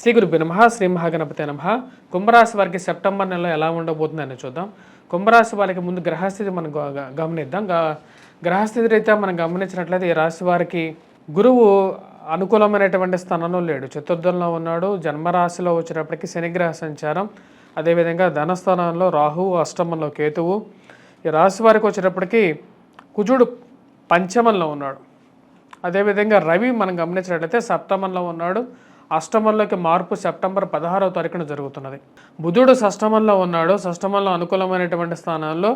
శ్రీ గురుభ్యో నమః శ్రీ మహాగణపతే నమః. కుంభరాశి వారికి సెప్టెంబర్ నెలలో ఎలా ఉండబోతుందని చూద్దాం. కుంభరాశి వారికి ముందు గ్రహస్థితి మనం గమనిద్దాం. గ్రహస్థితి రీత్యా మనం గమనించినట్లయితే ఈ రాశి వారికి గురువు అనుకూలమైనటువంటి స్థానంలో లేడు, చతుర్థంలో ఉన్నాడు. జన్మరాశిలో వచ్చేటప్పటికి శనిగ్రహ సంచారం, అదేవిధంగా ధనస్థానంలో రాహువు, అష్టమంలో కేతువు. ఈ రాశి వారికి వచ్చేటప్పటికి కుజుడు పంచమంలో ఉన్నాడు. అదేవిధంగా రవి మనం గమనించినట్లయితే సప్తమంలో ఉన్నాడు. అష్టమంలోకి మార్పు సెప్టెంబర్ 16వ తారీఖున జరుగుతున్నది. బుధుడు షష్టమంలో ఉన్నాడు, షష్టమంలో అనుకూలమైనటువంటి స్థానాల్లో.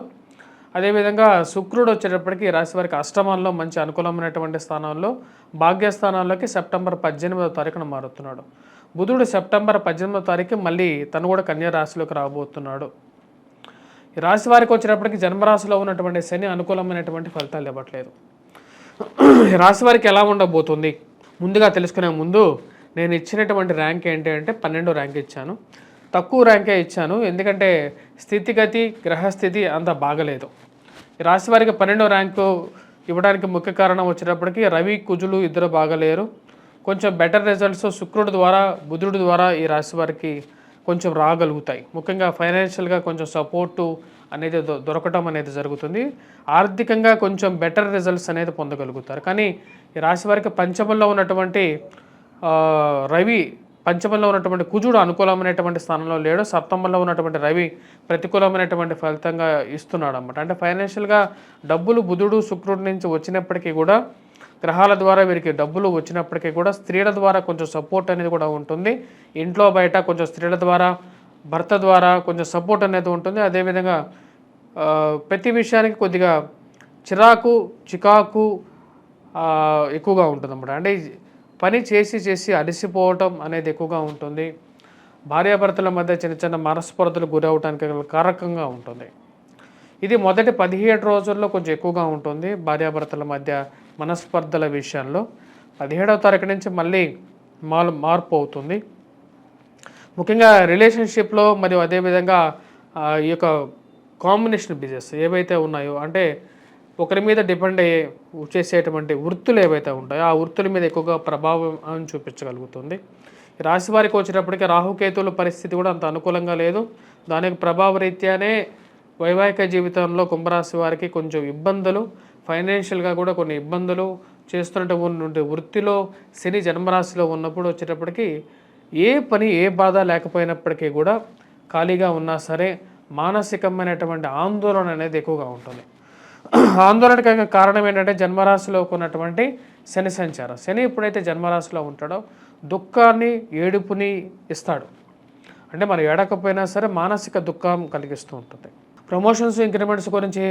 అదేవిధంగా శుక్రుడు వచ్చేటప్పటికి రాశి వారికి అష్టమంలో మంచి అనుకూలమైనటువంటి స్థానాల్లో, భాగ్యస్థానాల్లోకి సెప్టెంబర్ 18వ తారీఖున మారుతున్నాడు. బుధుడు సెప్టెంబర్ 18వ తారీఖు మళ్ళీ తను కూడా కన్యా రాశిలోకి రాబోతున్నాడు. ఈ రాశి వారికి వచ్చేటప్పటికి జన్మరాశిలో ఉన్నటువంటి శని అనుకూలమైనటువంటి ఫలితాలు ఇవ్వట్లేదు. ఈ రాశి వారికి ఎలా ఉండబోతుంది ముందుగా తెలుసుకునే ముందు నేను ఇచ్చినటువంటి ర్యాంక్ ఏంటి అంటే 12 ర్యాంక్ ఇచ్చాను. తక్కువ ర్యాంకే ఇచ్చాను, ఎందుకంటే స్థితిగతి గ్రహస్థితి అంత బాగలేదు. ఈ రాశి వారికి 12 ర్యాంకు ఇవ్వడానికి ముఖ్య కారణం వచ్చేటప్పటికి రవి కుజులు ఇద్దరు బాగలేరు. కొంచెం బెటర్ రిజల్ట్స్ శుక్రుడి ద్వారా బుధుడి ద్వారా ఈ రాశి వారికి కొంచెం రాగలుగుతాయి. ముఖ్యంగా ఫైనాన్షియల్గా కొంచెం సపోర్టు అనేది దొరకటం అనేది జరుగుతుంది. ఆర్థికంగా కొంచెం బెటర్ రిజల్ట్స్ అనేది పొందగలుగుతారు. కానీ ఈ రాశి వారికి పంచమంలో ఉన్నటువంటి రవి, పంచమంలో ఉన్నటువంటి కుజుడు అనుకూలమైనటువంటి స్థానంలో లేడు. సప్తమంలో ఉన్నటువంటి రవి ప్రతికూలమైనటువంటి ఫలితంగా ఇస్తున్నాడు అన్నమాట. అంటే ఫైనాన్షియల్గా డబ్బులు బుధుడు శుక్రుడి నుంచి వచ్చినప్పటికీ కూడా, గ్రహాల ద్వారా వీరికి డబ్బులు వచ్చినప్పటికీ కూడా స్త్రీల ద్వారా కొంచెం సపోర్ట్ అనేది కూడా ఉంటుంది. ఇంట్లో బయట కొంచెం స్త్రీల ద్వారా, భర్త ద్వారా కొంచెం సపోర్ట్ అనేది ఉంటుంది. అదేవిధంగా ప్రతి విషయానికి కొద్దిగా చికాకు ఎక్కువగా ఉంటుంది అన్నమాట. అంటే పని చేసి అలసిపోవటం అనేది ఎక్కువగా ఉంటుంది. భార్యాభర్తల మధ్య చిన్న చిన్న మనస్పర్ధలు గురవటానికి కారకంగా ఉంటుంది. ఇది మొదటి 17 రోజుల్లో కొంచెం ఎక్కువగా ఉంటుంది భార్యాభర్తల మధ్య మనస్పర్ధల విషయంలో. 17వ తారీఖు నుంచి మళ్ళీ మార్పు అవుతుంది. ముఖ్యంగా రిలేషన్షిప్లో మరియు అదేవిధంగా ఈ యొక్క కాంబినేషన్ బిజినెస్ ఏవైతే ఉన్నాయో, అంటే ఒకరి మీద డిపెండ్ అయ్యే చేసేటువంటి వృత్తులు ఏవైతే ఉంటాయో ఆ వృత్తుల మీద ఎక్కువగా ప్రభావం చూపించగలుగుతుంది. రాశి వారికి వచ్చేటప్పటికి రాహుకేతువుల పరిస్థితి కూడా అంత అనుకూలంగా లేదు. దానికి ప్రభావరీత్యానే వైవాహిక జీవితంలో కుంభరాశి వారికి కొంచెం ఇబ్బందులు, ఫైనాన్షియల్గా కూడా కొన్ని ఇబ్బందులు చేస్తున్నటువంటి వృత్తిలో శని జన్మరాశిలో ఉన్నప్పుడు వచ్చేటప్పటికి ఏ పని ఏ బాధ లేకపోయినప్పటికీ కూడా ఖాళీగా ఉన్నా సరే మానసికమైనటువంటి ఆందోళన అనేది ఎక్కువగా ఉంటుంది. ఆందోళనకు కారణం ఏంటంటే జన్మరాశిలో ఉన్నటువంటి శని సంచారం. శని ఎప్పుడైతే జన్మరాశిలో ఉంటాడో దుఃఖాన్ని, ఏడుపుని ఇస్తాడు. అంటే మనం ఏడకపోయినా సరే మానసిక దుఃఖం కలిగిస్తూ ఉంటుంది. ప్రమోషన్స్, ఇంక్రిమెంట్స్ గురించి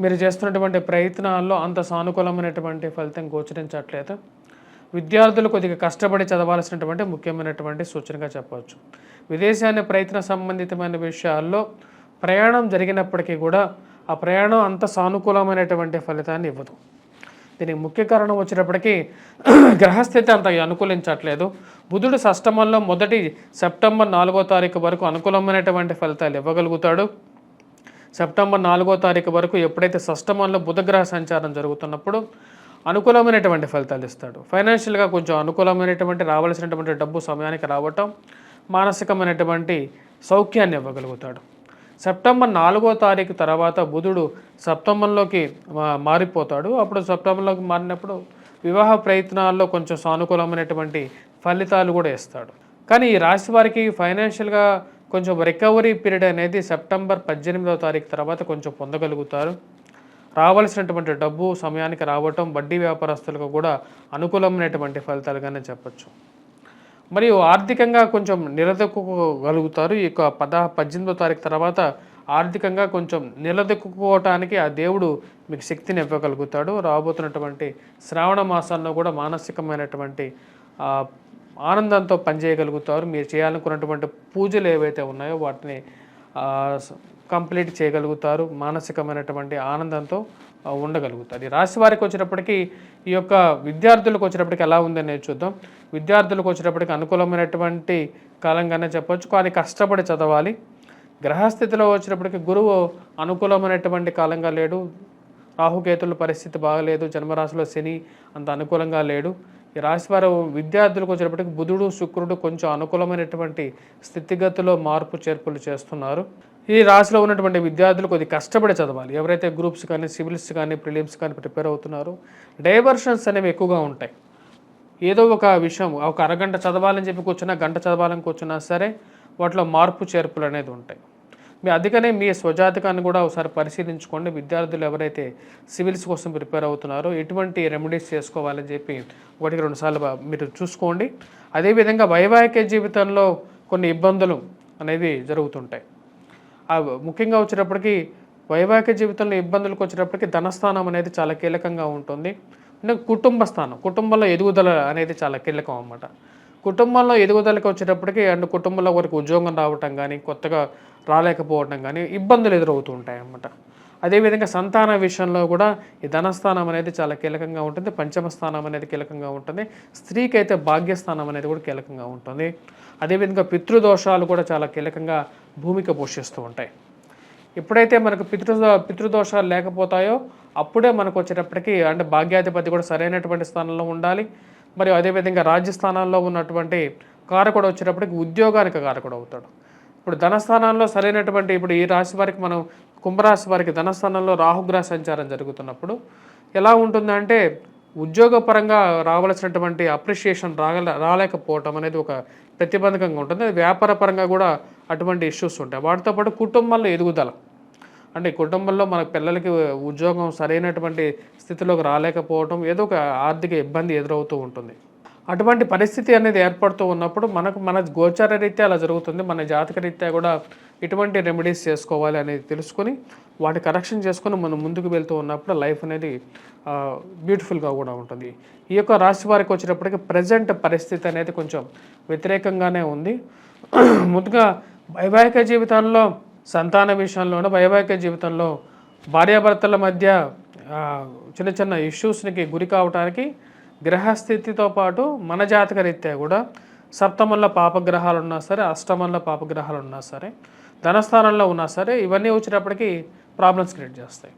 మీరు చేస్తున్నటువంటి ప్రయత్నాల్లో అంత సానుకూలమైనటువంటి ఫలితం గోచరించట్లేదు. విద్యార్థులు కొద్దిగా కష్టపడి చదవాల్సినటువంటి ముఖ్యమైనటువంటి సూచనగా చెప్పవచ్చు. విదేశాన్ని ప్రయత్న సంబంధితమైన విషయాల్లో ప్రయాణం జరిగినప్పటికీ కూడా ఆ ప్రయాణం అంత సానుకూలమైనటువంటి ఫలితాన్ని ఇవ్వదు. దీనికి ముఖ్య కారణం వచ్చేటప్పటికి గ్రహస్థితి అంత అనుకూలించట్లేదు. బుధుడు షష్టమంలో మొదటి సెప్టెంబర్ 4వ తారీఖు వరకు అనుకూలమైనటువంటి ఫలితాలు ఇవ్వగలుగుతాడు. సెప్టెంబర్ 4వ తారీఖు వరకు ఎప్పుడైతే షష్టమంలో బుధగ్రహ సంచారం జరుగుతున్నప్పుడు అనుకూలమైనటువంటి ఫలితాలు ఇస్తాడు. ఫైనాన్షియల్గా కొంచెం అనుకూలమైనటువంటి రావాల్సినటువంటి డబ్బు సమయానికి రావటం, మానసికమైనటువంటి సౌఖ్యాన్ని ఇవ్వగలుగుతాడు. సెప్టెంబర్ 4వ తారీఖు తర్వాత బుధుడు సప్తమంలోకి మారిపోతాడు. అప్పుడు సప్తమంలోకి మారినప్పుడు వివాహ ప్రయత్నాల్లో కొంచెం సానుకూలమైనటువంటి ఫలితాలు కూడా ఇస్తాడు. కానీ ఈ రాశి వారికి ఫైనాన్షియల్గా కొంచెం రికవరీ పీరియడ్ అనేది సెప్టెంబర్ 18వ తారీఖు తర్వాత కొంచెం పొందగలుగుతారు. రావాల్సినటువంటి డబ్బు సమయానికి రావటం, వడ్డీ వ్యాపారస్తులకు కూడా అనుకూలమైనటువంటి ఫలితాలుగానే చెప్పచ్చు. మరియు ఆర్థికంగా కొంచెం నిలదొక్కుకోగలుగుతారు. ఈ యొక్క 18వ తారీఖు తర్వాత ఆర్థికంగా కొంచెం నిలదొక్కుకోవటానికి ఆ దేవుడు మీకు శక్తిని ఇవ్వగలుగుతాడు. రాబోతున్నటువంటి శ్రావణ మాసంలో కూడా మానసికమైనటువంటి ఆనందంతో పనిచేయగలుగుతారు. మీరు చేయాలనుకున్నటువంటి పూజలు ఏవైతే ఉన్నాయో వాటిని కంప్లీట్ చేయగలుగుతారు. మానసికమైనటువంటి ఆనందంతో ఉండగలుగుతారు. ఈ రాశి వారికి వచ్చేటప్పటికి ఈ యొక్క విద్యార్థులకు వచ్చేటప్పటికి ఎలా ఉందని చూద్దాం. విద్యార్థులకు వచ్చేటప్పటికి అనుకూలమైనటువంటి కాలంగానే చెప్పవచ్చు, కానీ కష్టపడి చదవాలి. గ్రహస్థితిలో వచ్చేటప్పటికి గురువు అనుకూలమైనటువంటి కాలంగా లేడు. రాహుకేతుల పరిస్థితి బాగలేదు. జన్మరాశిలో శని అంత అనుకూలంగా లేడు. ఈ రాశివారు విద్యార్థులకు వచ్చేటప్పటికి బుధుడు శుక్రుడు కొంచెం అనుకూలమైనటువంటి స్థితిగతిలో మార్పు చేర్పులు చేస్తున్నారు. ఈ రాశిలో ఉన్నటువంటి విద్యార్థులు కొద్ది కష్టపడి చదవాలి. ఎవరైతే గ్రూప్స్ కానీ సివిల్స్ కానీ ప్రిలిమ్స్ కానీ ప్రిపేర్ అవుతున్నారో డైవర్షన్స్ అనేవి ఎక్కువగా ఉంటాయి. ఏదో ఒక విషయం ఒక అరగంట చదవాలని చెప్పి కూర్చున్నా, గంట చదవాలని కూర్చున్నా సరే వాటిలో మార్పు చేర్పులు అనేది ఉంటాయి. అందుకనే మీ స్వజాతకాన్ని కూడా ఒకసారి పరిశీలించుకోండి. విద్యార్థులు ఎవరైతే సివిల్స్ కోసం ప్రిపేర్ అవుతున్నారో ఎటువంటి రెమెడీస్ చేసుకోవాలని చెప్పి 1-2 సార్లు మీరు చూసుకోండి. అదేవిధంగా వైవాహిక జీవితంలో కొన్ని ఇబ్బందులు అనేవి జరుగుతుంటాయి. ముఖ్యంగా వచ్చేటప్పటికి వైవాహిక జీవితంలో ఇబ్బందులకు వచ్చేటప్పటికి ధనస్థానం అనేది చాలా కీలకంగా ఉంటుంది. అంటే కుటుంబ స్థానం, కుటుంబంలో ఎదుగుదల అనేది చాలా కీలకం అన్నమాట. కుటుంబంలో ఎదుగుదలకి వచ్చేటప్పటికి అండ్ కుటుంబంలో ఒకరికి ఉద్యోగం రావటం కానీ, కొత్తగా రాలేకపోవటం కానీ ఇబ్బందులు ఎదురవుతూ ఉంటాయి అన్నమాట. అదేవిధంగా సంతాన విషయంలో కూడా ఈ ధనస్థానం అనేది చాలా కీలకంగా ఉంటుంది. పంచమ స్థానం అనేది కీలకంగా ఉంటుంది. స్త్రీకి అయితే భాగ్యస్థానం అనేది కూడా కీలకంగా ఉంటుంది. అదేవిధంగా పితృదోషాలు కూడా చాలా కీలకంగా భూమిక పోషిస్తూ ఉంటాయి. ఎప్పుడైతే మనకు పితృదోషాలు లేకపోతాయో అప్పుడే మనకు వచ్చేటప్పటికి అంటే భాగ్యాధిపతి కూడా సరైనటువంటి స్థానంలో ఉండాలి. మరియు అదేవిధంగా రాజ్యస్థానాల్లో ఉన్నటువంటి కారకుడు వచ్చేటప్పటికి ఉద్యోగానికి కారకుడు అవుతాడు. ఇప్పుడు ధనస్థానంలో సరైనటువంటి ఇప్పుడు ఈ రాశి వారికి మనం కుంభరాశి వారికి ధనస్థానంలో రాహుగ్రహ సంచారం జరుగుతున్నప్పుడు ఎలా ఉంటుందంటే ఉద్యోగపరంగా రావాల్సినటువంటి అప్రిషియేషన్ రాలేకపోవటం అనేది ఒక ప్రతిబంధకంగా ఉంటుంది. వ్యాపార పరంగా కూడా అటువంటి ఇష్యూస్ ఉంటాయి. వాటితో పాటు కుటుంబంలో ఎదుగుదల అంటే కుటుంబంలో మన పిల్లలకి ఉద్యోగం సరైనటువంటి స్థితిలోకి రాలేకపోవటం ఏదో ఒక ఆర్థిక ఇబ్బంది ఎదురవుతూ ఉంటుంది. అటువంటి పరిస్థితి అనేది ఏర్పడుతూ ఉన్నప్పుడు మన గోచార రీత్యా అలా జరుగుతుంది. మన జాతక రీత్యా కూడా ఎటువంటి రెమెడీస్ చేసుకోవాలి అనేది తెలుసుకొని వాటి కరెక్షన్ చేసుకొని మనం ముందుకు వెళ్తూ ఉన్నప్పుడు లైఫ్ అనేది బ్యూటిఫుల్గా కూడా ఉంటుంది. ఈ యొక్క రాశి వారికి వచ్చేటప్పటికి ప్రజెంట్ పరిస్థితి అనేది కొంచెం వ్యతిరేకంగానే ఉంది. ముందుగా వైవాహిక జీవితంలో సంతాన విషయంలోనూ వైవాహిక జీవితంలో భార్యాభర్తల మధ్య చిన్న చిన్న ఇష్యూస్కి గురి కావడానికి గ్రహస్థితితో పాటు మన జాతక రీత్యా కూడా సప్తమంలో పాపగ్రహాలు ఉన్నా సరే, అష్టమంలో పాపగ్రహాలు ఉన్నా సరే, ధనస్థానంలో ఉన్నా సరే ఇవన్నీ వచ్చేటప్పటికి ప్రాబ్లమ్స్ క్రియేట్ చేస్తాయి.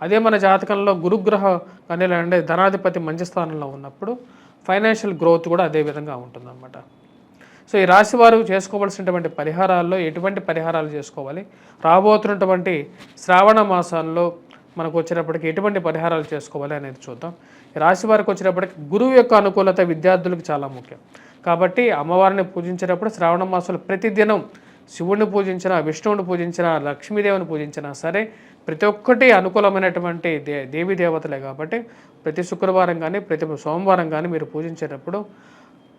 అదే మన జాతకంలో గురుగ్రహ కానీ అంటే ధనాధిపతి మంచి స్థానంలో ఉన్నప్పుడు ఫైనాన్షియల్ గ్రోత్ కూడా అదే విధంగా ఉంటుందన్నమాట. సో ఈ రాశి వారు చేసుకోవాల్సినటువంటి పరిహారాల్లో ఎటువంటి పరిహారాలు చేసుకోవాలి, రాబోతున్నటువంటి శ్రావణ మాసంలో మనకు వచ్చేటప్పటికి ఎటువంటి పరిహారాలు చేసుకోవాలి అనేది చూద్దాం. ఈ రాశి వారికి వచ్చేటప్పటికి గురువు యొక్క అనుకూలత విద్యార్థులకు చాలా ముఖ్యం. కాబట్టి అమ్మవారిని పూజించేటప్పుడు శ్రావణ మాసంలో ప్రతిదినం శివుడిని పూజించినా, విష్ణువుని పూజించినా, లక్ష్మీదేవిని పూజించినా సరే ప్రతి ఒక్కటి అనుకూలమైనటువంటి దేవీ దేవతలే. కాబట్టి ప్రతి శుక్రవారం కానీ ప్రతి సోమవారం కానీ మీరు పూజించేటప్పుడు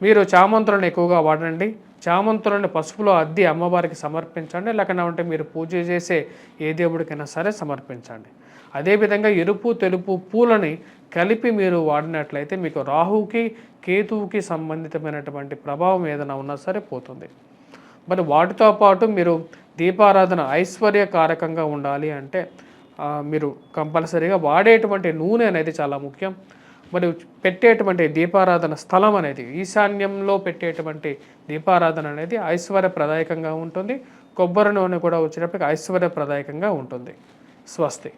మీరు చామంతులను ఎక్కువగా వాడండి. చామంతులను పసుపులో అద్ది అమ్మవారికి సమర్పించండి. లేకుండా ఉంటే మీరు పూజ చేసే ఏ దేవుడికైనా సరే సమర్పించండి. అదేవిధంగా ఎరుపు తెలుపు పూలని కలిపి మీరు వాడినట్లయితే మీకు రాహుకి కేతువుకి సంబంధితమైనటువంటి ప్రభావం ఏదైనా ఉన్నా సరే పోతుంది. మరి వాటితో పాటు మీరు దీపారాధన ఐశ్వర్యకారకంగా ఉండాలి అంటే మీరు కంపల్సరీగా వాడేటువంటి నూనె అనేది చాలా ముఖ్యం. మరియు పెట్టేటువంటి దీపారాధన స్థలం అనేది ఈశాన్యంలో పెట్టేటువంటి దీపారాధన అనేది ఐశ్వర్యప్రదాయకంగా ఉంటుంది. కొబ్బరి నూనె కూడా వచ్చేటప్పటికి ఐశ్వర్యప్రదాయకంగా ఉంటుంది. స్వస్తి.